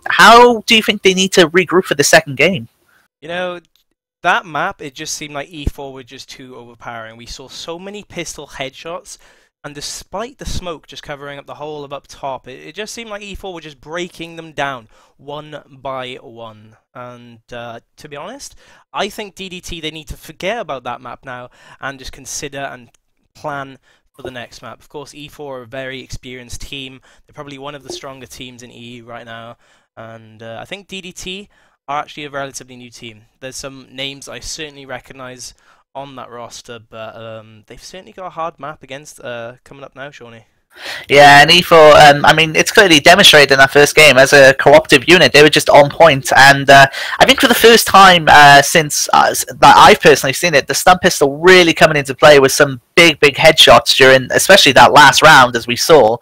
How do you think they need to regroup for the second game? You know, that map, it just seemed like E4 were just too overpowering. We saw so many pistol headshots, and despite the smoke just covering up the whole of up top, it just seemed like E4 were just breaking them down one by one. And to be honest, I think DDT, they need to forget about that map now and just consider and plan for the next map. Of course, E4 are a very experienced team. They're probably one of the stronger teams in EU right now. And I think DDT are actually a relatively new team. There's some names I certainly recognise on that roster, but they've certainly got a hard map against coming up now, Shawnee. Yeah, and E4, I mean, it's clearly demonstrated in that first game as a cooperative unit. They were just on point, and I think for the first time since that I've personally seen it, the stun pistol really coming into play with some big headshots during, especially that last round, as we saw.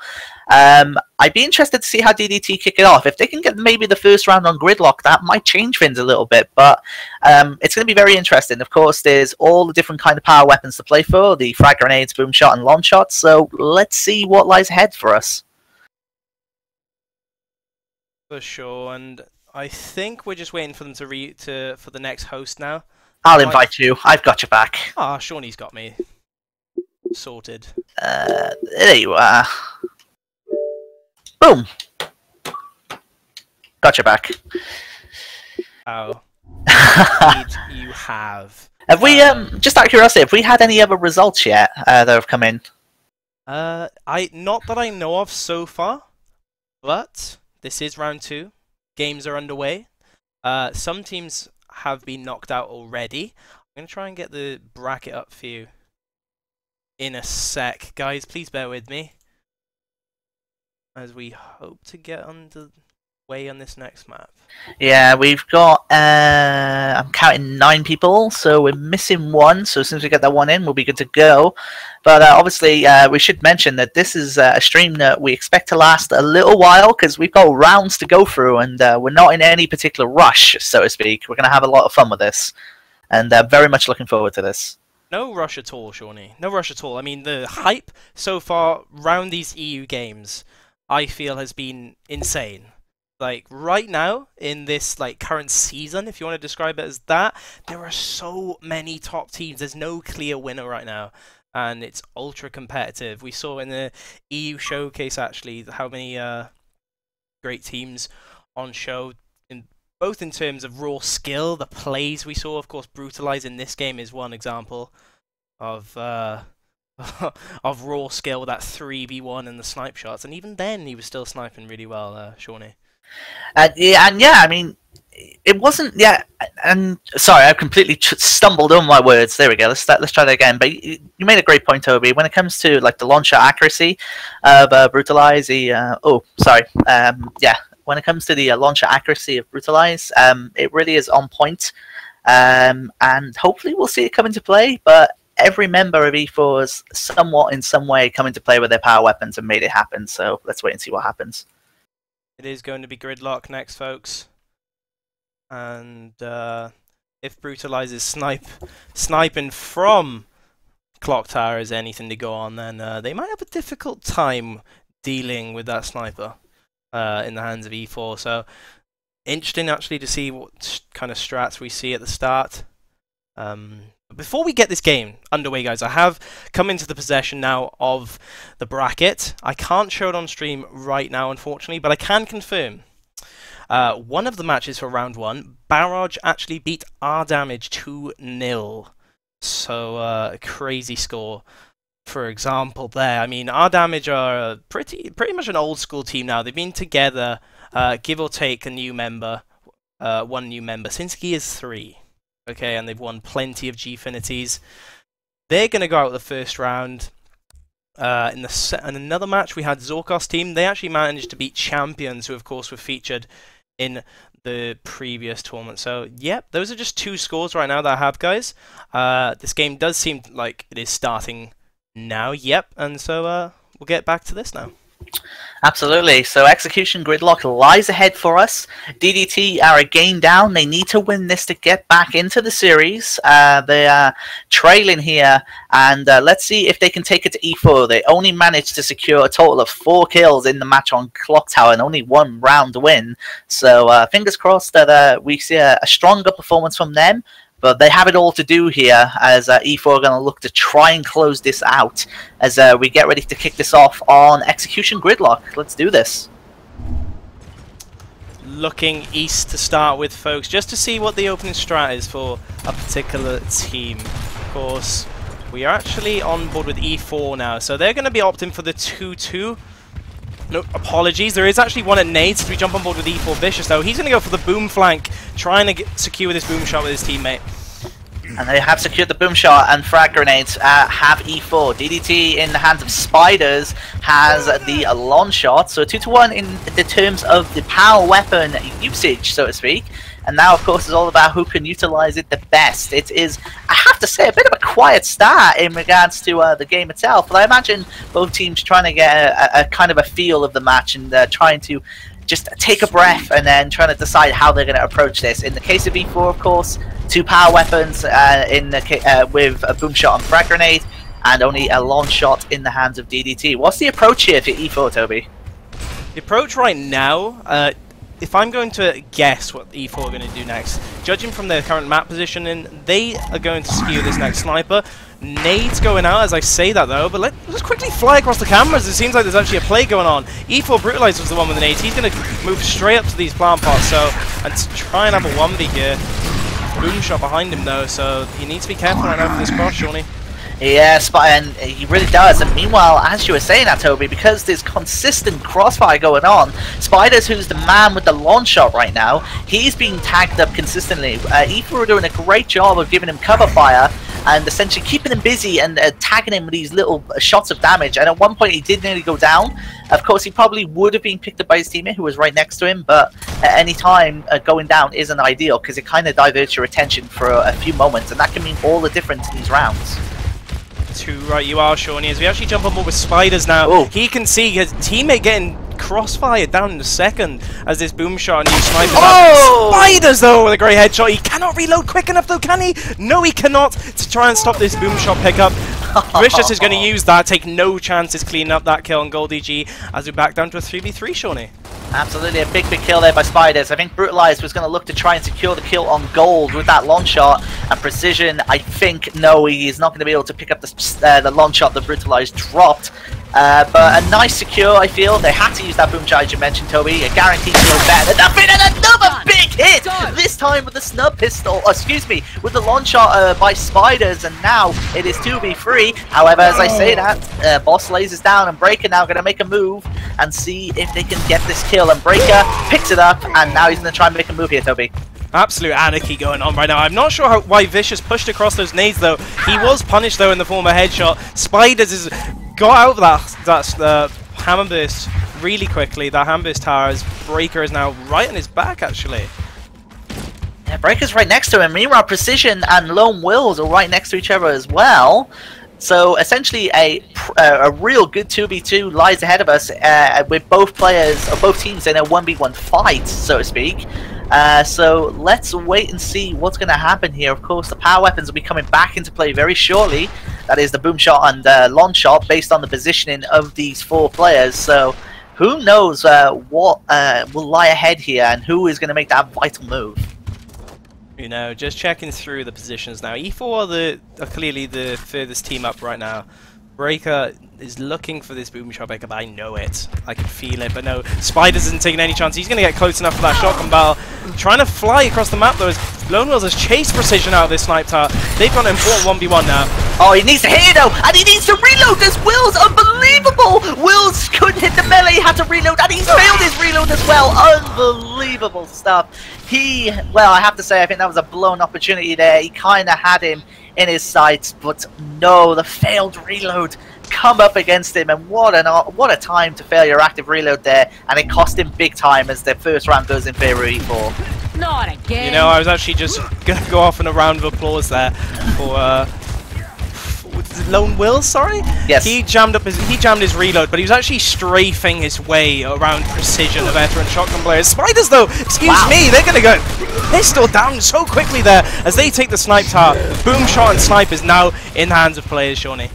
I'd be interested to see how DDT kick it off. If they can get maybe the first round on Gridlock, that might change things a little bit, but it's going to be very interesting. Of course, there's all the different kind of power weapons to play for, the frag grenades, boom shot, and long shots, so let's see what lies ahead for us. For sure, and I think we're just waiting for them for the next host now. I'll invite you. I've got your back. Ah, Shawnee's got me sorted. There you are. Boom! Got your back. Oh. Indeed you have. Have we, just out of curiosity, have we had any other results yet that have come in? Not that I know of so far, but this is round 2. Games are underway. Some teams have been knocked out already. I'm going to try and get the bracket up for you in a sec. Guys, please bear with me as we hope to get underway on this next map. Yeah, we've got, I'm counting 9 people, so we're missing 1, so as soon as we get that 1 in, we'll be good to go. But obviously, we should mention that this is a stream that we expect to last a little while, because we've got rounds to go through, and we're not in any particular rush, so to speak. We're going to have a lot of fun with this, and very much looking forward to this. No rush at all, Shawnee. No rush at all. I mean, the hype so far around these EU games, I feel, has been insane. Like, right now, in this current season, if you want to describe it as that, there are so many top teams. There's no clear winner right now, and it's ultra competitive. We saw in the EU showcase, actually, how many great teams on show, both in terms of raw skill, the plays we saw. Of course, Brutalize in this game is one example of of raw skill with that 3v1 and the snipe shots, and even then he was still sniping really well, Shawnee. Yeah, I mean, it wasn't. Yeah, and sorry, I completely stumbled on my words. There we go. Let's try that again. But you made a great point, Toby. When it comes to the launcher accuracy of Brutalize, yeah. When it comes to the launcher accuracy of Brutalize, it really is on point, and hopefully we'll see it come into play. But every member of E4 has somewhat in some way come into play with their power weapons and made it happen, so let's wait and see what happens. It is going to be Gridlock next, folks. And if Brutalize's sniping from Clock Tower is anything to go on, then they might have a difficult time dealing with that sniper in the hands of E4. So, interesting actually to see what kind of strats we see at the start. Before we get this game underway, guys, I have come into the possession now of the bracket. I can't show it on stream right now, unfortunately, but I can confirm one of the matches for round 1, Barrage actually beat R Damage 2-0. So, a crazy score, for example, there. I mean, R Damage are pretty much an old school team now. They've been together, give or take a new member, one new member, since Gears 3. Okay, and they've won plenty of G-Finities. They're going to go out the first round. In another match, we had Zorkos' team. They actually managed to beat Champions, who, of course, were featured in the previous tournament. So, yep, those are just 2 scores right now that I have, guys. This game does seem like it is starting now. Yep, and so we'll get back to this now. Absolutely. So Execution Gridlock lies ahead for us. DDT are again down. They need to win this to get back into the series. They are trailing here, and let's see if they can take it to E4. They only managed to secure a total of 4 kills in the match on Clock Tower and only 1 round win. So fingers crossed that we see a stronger performance from them. But they have it all to do here, as E4 are going to look to try and close this out as we get ready to kick this off on Execution Gridlock. Let's do this. Looking east to start with, folks, just to see what the opening strat is for a particular team. Of course, we are actually on board with E4 now, so they're going to be opting for the 2-2. No, apologies. There is actually one at nades. So we jump on board with E4 Vicious, though. He's going to go for the boom flank, trying to secure this boom shot with his teammate. And they have secured the boom shot, and frag grenades have E4. DDT in the hands of Spiders has the launch shot. So 2-1 in the terms of the power weapon usage, so to speak. And now, of course, it's all about who can utilize it the best. It is, I have to say, a bit of a quiet start in regards to the game itself. But I imagine both teams trying to get a kind of a feel of the match and trying to just take a breath and then trying to decide how they're going to approach this. In the case of E4, of course, 2 power weapons with a boom shot and frag grenade, and only a launch shot in the hands of DDT. What's the approach here for E4, Toby? The approach right now, if I'm going to guess what E4 are going to do next, judging from their current map positioning, they are going to skew this next sniper. Nades going out as I say that, though, but let's quickly fly across the cameras. It seems like there's actually a play going on. E4 Brutalize was the one with the nades. He's going to move straight up to these plant pots, and try and have a 1v here. Boom shot behind him, though, so he needs to be careful right now for this cross, Shawnee. Yeah, and he really does. And meanwhile, as you were saying that, Toby, because there's consistent crossfire going on, Spiders, who's the man with the launch shot right now, he's being tagged up consistently. E4 are doing a great job of giving him cover fire and essentially keeping him busy and tagging him with these little shots of damage. And at one point, he did nearly go down. Of course, he probably would have been picked up by his teammate who was right next to him, but at any time, going down isn't ideal because it kind of diverts your attention for a few moments, and that can mean all the difference in these rounds. Too right you are, Shawnee, as we actually jump on board with Spiders now. Oh. He can see his teammate getting crossfired down in a second as this boom shot and he snipers oh! out. Spiders, though, with a great headshot. He cannot reload quick enough, though, can he? No, he cannot, to try and stop this boom shot pickup. Vicious is going to use that, take no chances cleaning up that kill on Gold DG as we back down to a 3v3, Shawnee. Absolutely, a big kill there by Spiders. I think Brutalize was going to look to try and secure the kill on Gold with that launch shot. And Precision, I think, no, he is not going to be able to pick up the launch shot that Brutalize dropped. But a nice secure, I feel. They had to use that boom shot, as you mentioned, Toby. A guaranteed kill better than nothing, and another big hit! This time with the snub pistol, excuse me, with the launch shot by Spiders, and now it is 2v3. However, as I say that, Boss lays us down, and Breaker now going to make a move and see if they can get this kill. And Breaker picks it up, and now he's going to try and make a move here, Toby. Absolute anarchy going on right now. I'm not sure why Vicious pushed across those nades, though. He was punished, though, in the form of a headshot. Spiders has got out of that hammer burst really quickly. That hammer burst tower, as Breaker is now right on his back, actually. Yeah, Breaker's right next to him. Meanwhile, Precision and Lone Wills are right next to each other as well. So essentially, a real good 2v2 lies ahead of us with both players, or both teams, in a 1v1 fight, so to speak. So let's wait and see what's going to happen here. Of course, the power weapons will be coming back into play very shortly. That is the boom shot and launch shot, based on the positioning of these 4 players. So who knows what will lie ahead here, and who is going to make that vital move. You know, just checking through the positions now. E4 are clearly the furthest team up right now. Breaker is looking for this boom shot pickup. I know it. I can feel it. But no, Spiders isn't taking any chance. He's going to get close enough for that shotgun battle. Trying to fly across the map, though, as Lone Wills has chased Precision out of this snipe tower. They've got an important 1v1 now. Oh, he needs to hit it, though, and he needs to reload. This Wills, unbelievable. Wills couldn't hit the melee. He had to reload, and he's failed his reload as well. Unbelievable stuff. Well, I have to say, I think that was a blown opportunity there. He kind of had him in his sights, but no, the failed reload come up against him, and what a time to fail your active reload there, and it cost him big time as the first round goes in favor of E4. Not again. You know, I was actually just going to go off in a round of applause there for Lone Will, sorry? Yes. He jammed his reload, but he was actually strafing his way around precision of veteran shotgun players. Spiders, though, excuse me, they're going to go pistol down so quickly there as they take the snipe tower. Boom shot and snipe is now in the hands of players, Shawnee.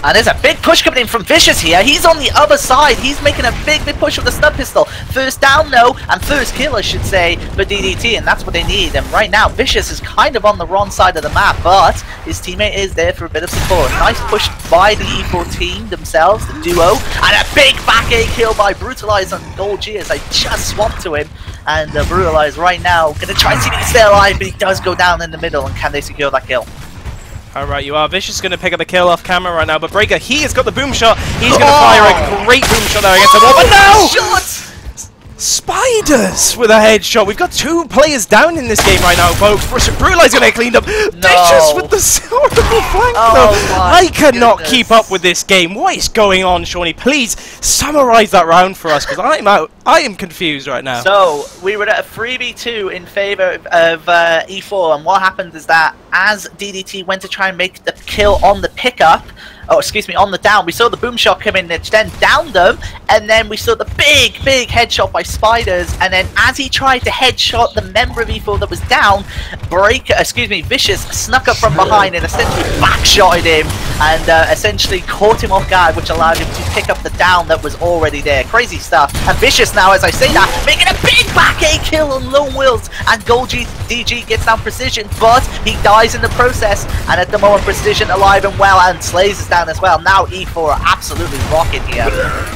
And there's a big push coming in from Vicious here. He's on the other side. He's making a big push with the stun pistol. First down, though, and first kill, I should say, for DDT, and that's what they need. And right now, Vicious is kind of on the wrong side of the map, but his teammate is there for a bit of support. Nice push by the E4 team themselves, the duo, and a big back A kill by Brutalize on Gold G as I just swapped to him. And Brutalize right now going to try and see if he can stay alive, but he does go down in the middle, and can they secure that kill? Alright, you are. Vicious is going to pick up the kill off camera right now, but Breaker, he has got the boom shot. He's going to fire a great boom shot there against the wall, but no! Shot! Spiders with a headshot. We've got 2 players down in this game right now, folks. Brutalize going to get cleaned up. No. Vicious with the horrible flank, though. I cannot keep up with this game. What is going on, Shawnee? Please summarize that round for us, because I'm out. I am confused right now. So, we were at a 3v2 in favor of E4, and what happened is that as DDT went to try and make the kill on the pickup, oh, excuse me, on the down, we saw the boom shot come in, which then downed them, and then we saw the big headshot by Spiders, and then as he tried to headshot the member of E4 that was down, Vicious snuck up from behind and essentially backshotted him, and essentially caught him off guard, which allowed him to pick up the down that was already there. Crazy stuff. And Vicious now, as I say that, making a big back A kill on Lone Wills, and Gold DG gets down Precision, but he dies in the process, and at the moment Precision alive and well, and Slays is down as well. Now E4 are absolutely rocking here.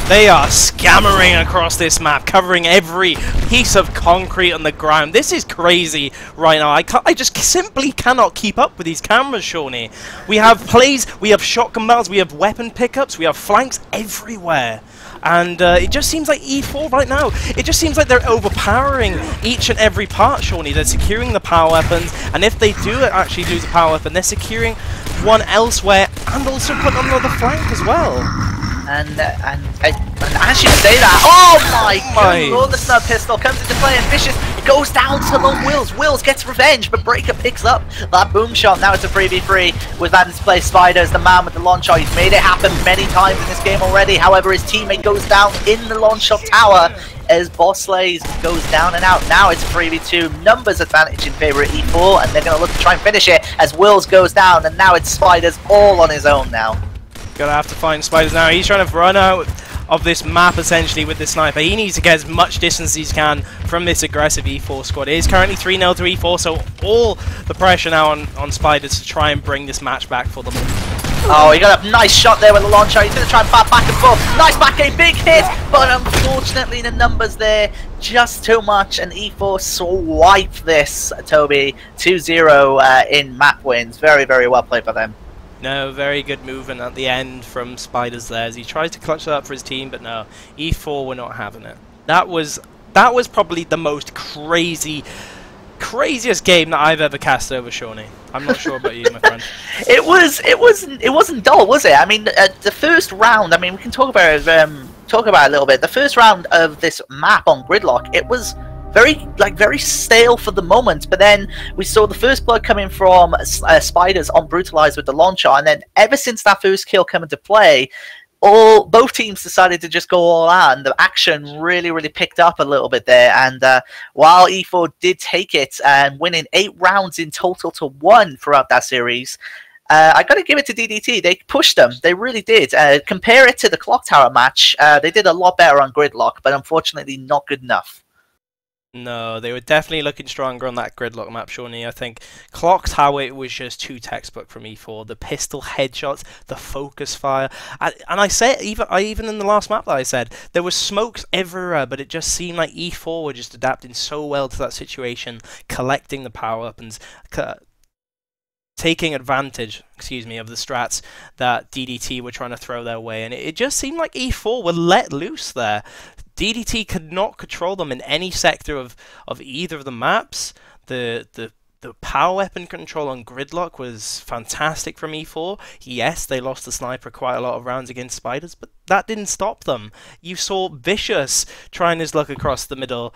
They are scammering across this map, covering every piece of concrete on the ground. This is crazy right now. I just simply cannot keep up with these cameras, Shawnee. We have plays, we have shotgun battles, we have weapon pickups, we have flanks everywhere. And it just seems like E4 right now, it just seems like they're overpowering each and every part, Shawnee. They're securing the power weapons, and if they do actually lose a power weapon, they're securing one elsewhere and also putting on another flank as well. And as you say that, oh my god, the snub pistol comes into play, and Vicious goes down to Lone Wills. Wills gets revenge, but Breaker picks up that boom shot. Now it's a 3v3 with that display. Spiders, the man with the launch shot. He's made it happen many times in this game already. However, his teammate goes down in the launch shot tower as Boss Slays goes down and out. Now it's 3v2, numbers advantage in favor of E4, and they're going to look to try and finish it as Wills goes down, and now it's Spiders all on his own now. Gonna have to find Spiders now. He's trying to run out of this map essentially with the sniper. He needs to get as much distance as he can from this aggressive E4 squad. It is currently 3-0 to E4, so all the pressure now on Spiders to try and bring this match back for them. Oh, he got a nice shot there with the launcher. He's going to try and bat back and forth. Nice back A, big hit, but unfortunately the numbers there just too much, and E4 swipe this, Toby, 2-0 in map wins. Very, very well played by them. No, very good movement at the end from Spiders there as he tries to clutch that up for his team, but no, E4 were not having it. That was probably the most craziest game that I've ever cast over, Shawnee. I'm not sure about you, my friend. It wasn't dull, was it? I mean, the first round. I mean, we can talk about it a little bit. The first round of this map on Gridlock, it was very stale for the moment, but then we saw the first blood coming from Spiders on Brutalize with the launcher, and then ever since that first kill came into play, both teams decided to just go all out, and the action really picked up a little bit there. And while E4 did take it and winning 8 rounds in total to 1 throughout that series, I got to give it to DDT. They pushed them. They really did. Compare it to the Clock Tower match. They did a lot better on Gridlock, but unfortunately not good enough. No, they were definitely looking stronger on that Gridlock map, Shawnee. I think Clock Tower, it was just too textbook from E4. The pistol headshots, the focus fire. And I said, even in the last map that I said, there was smokes everywhere, but it just seemed like E4 were just adapting so well to that situation, collecting the power weapons, taking advantage, of the strats that DDT were trying to throw their way. And it just seemed like E4 were let loose there. DDT could not control them in any sector of either of the maps. The power weapon control on Gridlock was fantastic from E4. Yes, they lost the sniper quite a lot of rounds against Spiders, but that didn't stop them. You saw Vicious trying his luck across the middle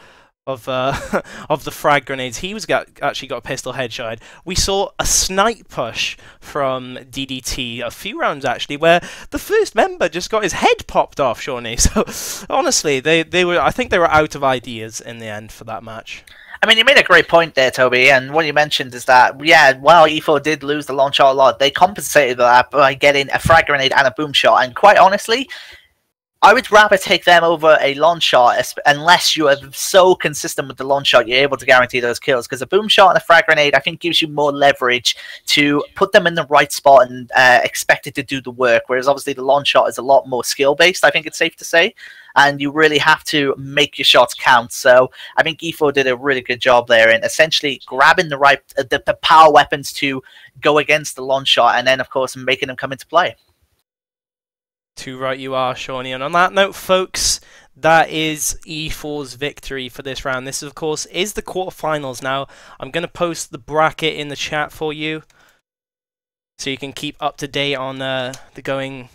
of of the frag grenades. He was actually got a pistol headshot. We saw a snipe push from DDT a few rounds actually, where the first member just got his head popped off, Shawnee. So honestly, I think they were out of ideas in the end for that match. I mean, you made a great point there, Toby, and what you mentioned is that, yeah, while E4 did lose the launch shot a lot, they compensated that by getting a frag grenade and a boom shot, and quite honestly, I would rather take them over a launch shot unless you are so consistent with the launch shot you're able to guarantee those kills. Because a boom shot and a frag grenade, I think, gives you more leverage to put them in the right spot and expect it to do the work. Whereas obviously the launch shot is a lot more skill based, I think it's safe to say. And you really have to make your shots count. So I think E4 did a really good job there in essentially grabbing the right the power weapons to go against the launch shot, and then of course making them come into play. Too right you are, Shawnee. And on that note, folks, that is E4's victory for this round. This, of course, is the quarterfinals. Now, I'm going to post the bracket in the chat for you, so you can keep up to date on the goings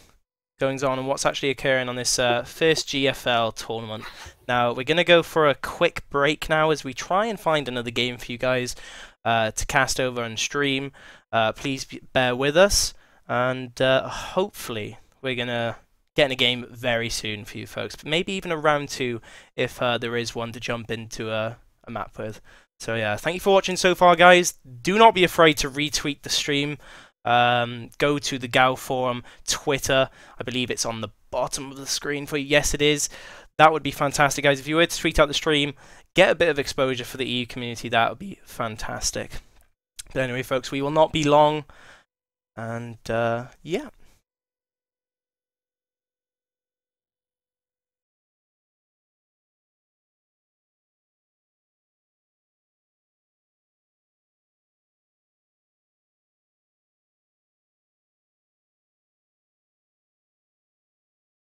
on and what's actually occurring on this first GFL tournament. Now, we're going to go for a quick break now as we try and find another game for you guys to cast over and stream. Please bear with us, and hopefully we're going to get in a game very soon for you folks. But maybe even a round 2 if there is one to jump into a map with. So yeah, thank you for watching so far, guys. Do not be afraid to retweet the stream. Go to the GAL forum, Twitter. I believe it's on the bottom of the screen for you. Yes, it is. That would be fantastic, guys. If you were to tweet out the stream, get a bit of exposure for the EU community. That would be fantastic. But anyway, folks, we will not be long. And yeah.